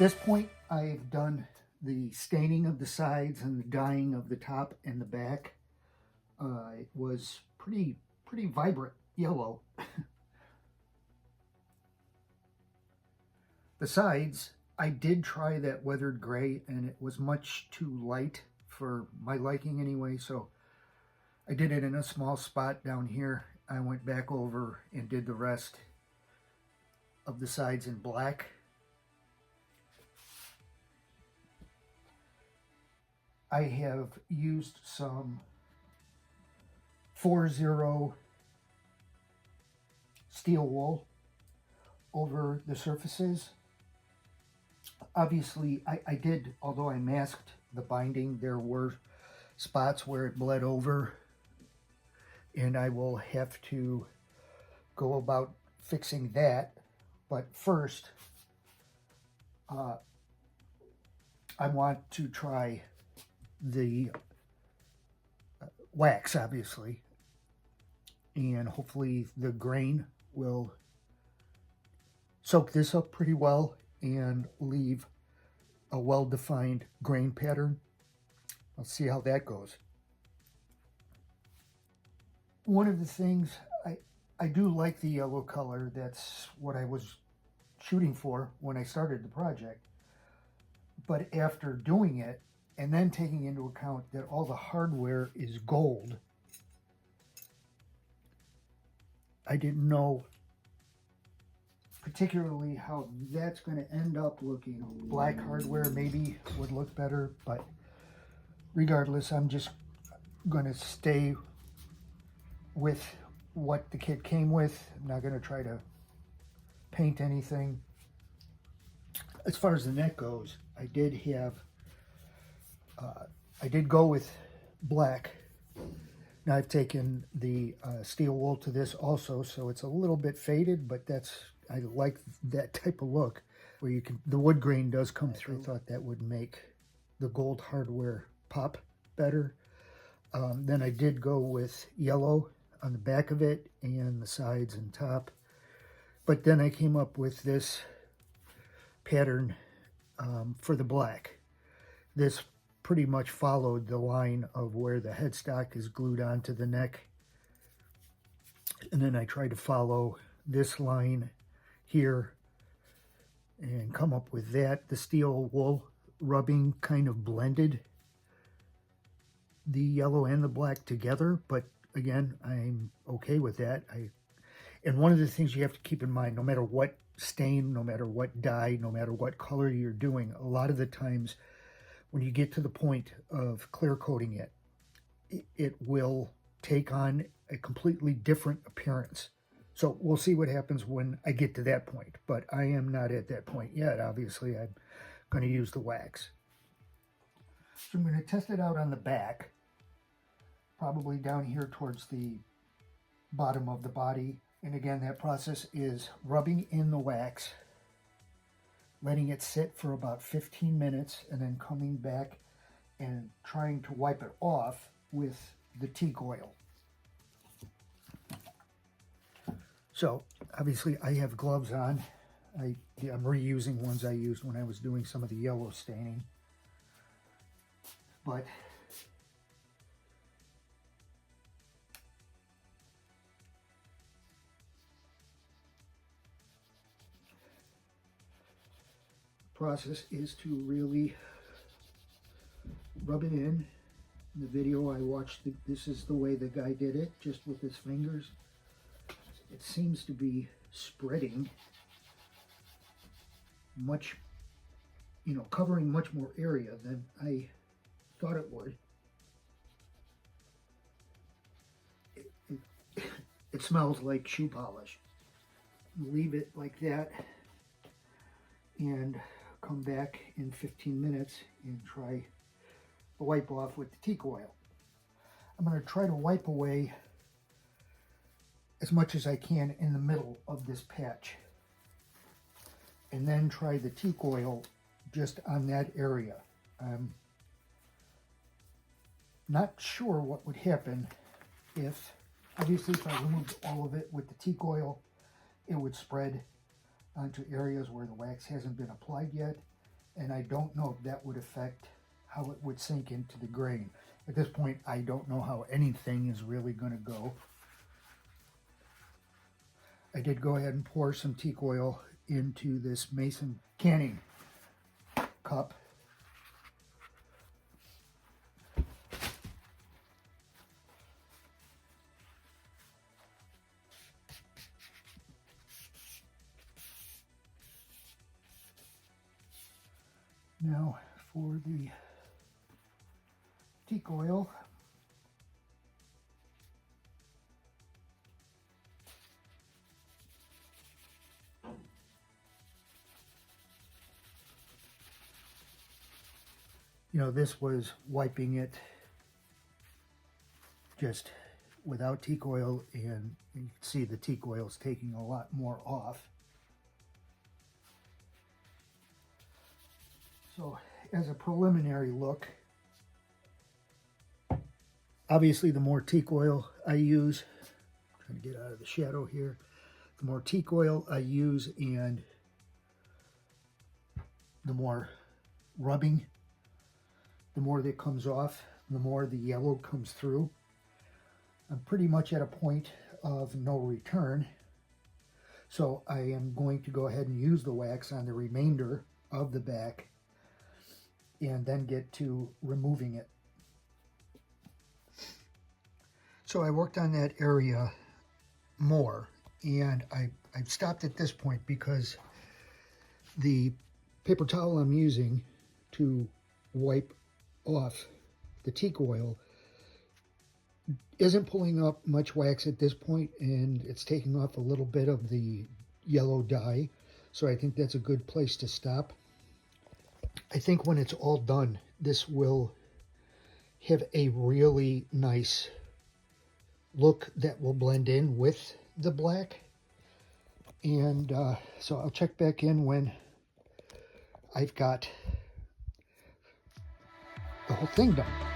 this point, I've done the staining of the sides and the dyeing of the top and the back. It was pretty vibrant yellow. The sides, I did try that weathered gray, and it was much too light for my liking anyway, so I did it in a small spot down here. I went back over and did the rest of the sides in black. I have used some 4-0 steel wool over the surfaces. Obviously, I did, although I masked the binding, there were spots where it bled over, and I will have to go about fixing that. But first, I want to try the wax, obviously, and hopefully the grain will soak this up pretty well and leave a well-defined grain pattern. I'll see how that goes. One of the things, I do like the yellow color. That's what I was shooting for when I started the project. But after doing it, and then taking into account that all the hardware is gold, I didn't know particularly how that's going to end up looking. Black hardware maybe would look better, but regardless, I'm just going to stay with what the kit came with. I'm not going to try to paint anything. As far as the neck goes, I did go with black. Now I've taken the steel wool to this also, so it's a little bit faded, but I like that type of look where the wood grain does come through. I thought that would make the gold hardware pop better. Then I did go with yellow on the back of it and the sides and top. But then I came up with this pattern for the black. This pretty much followed the line of where the headstock is glued onto the neck. And then I tried to follow this line here and come up with that. The steel wool rubbing kind of blended the yellow and the black together, but again, I'm okay with that. And one of the things you have to keep in mind, no matter what stain, no matter what dye, no matter what color you're doing, a lot of the times when you get to the point of clear coating it, it will take on a completely different appearance. So we'll see what happens when I get to that point, but I am not at that point yet. Obviously, I'm going to use the wax. So I'm going to test it out on the back, probably down here towards the bottom of the body. And again, that process is rubbing in the wax, letting it sit for about 15 minutes, and then coming back and trying to wipe it off with the teak oil. So obviously I have gloves on. I'm reusing ones I used when I was doing some of the yellow staining. But process is to really rub it in. In the video I watched, this is the way the guy did it, just with his fingers. It seems to be spreading much, covering much more area than I thought it would. It smells like shoe polish. Leave it like that and come back in 15 minutes and try the wipe off with the teak oil. I'm going to try to wipe away as much as I can in the middle of this patch, and then try the teak oil just on that area. I'm not sure what would happen if I removed all of it with the teak oil. It would spread onto areas where the wax hasn't been applied yet, and I don't know if that would affect how it would sink into the grain. At this point, I don't know how anything is really going to go. I did go ahead and pour some teak oil into this Mason canning cup. Now for the teak oil. You know, this was wiping it just without teak oil, and you can see the teak oil is taking a lot more off. So as a preliminary look, obviously the more teak oil I use, I'm trying to get out of the shadow here, the more teak oil I use and the more rubbing, the more that comes off, the more the yellow comes through. I'm pretty much at a point of no return. So I am going to go ahead and use the wax on the remainder of the back and then get to removing it. So I worked on that area more, and I've stopped at this point because the paper towel I'm using to wipe off the teak oil isn't pulling up much wax at this point, and it's taking off a little bit of the yellow dye. So I think that's a good place to stop. I think when it's all done, this will have a really nice look that will blend in with the black. And so I'll check back in when I've got the whole thing done.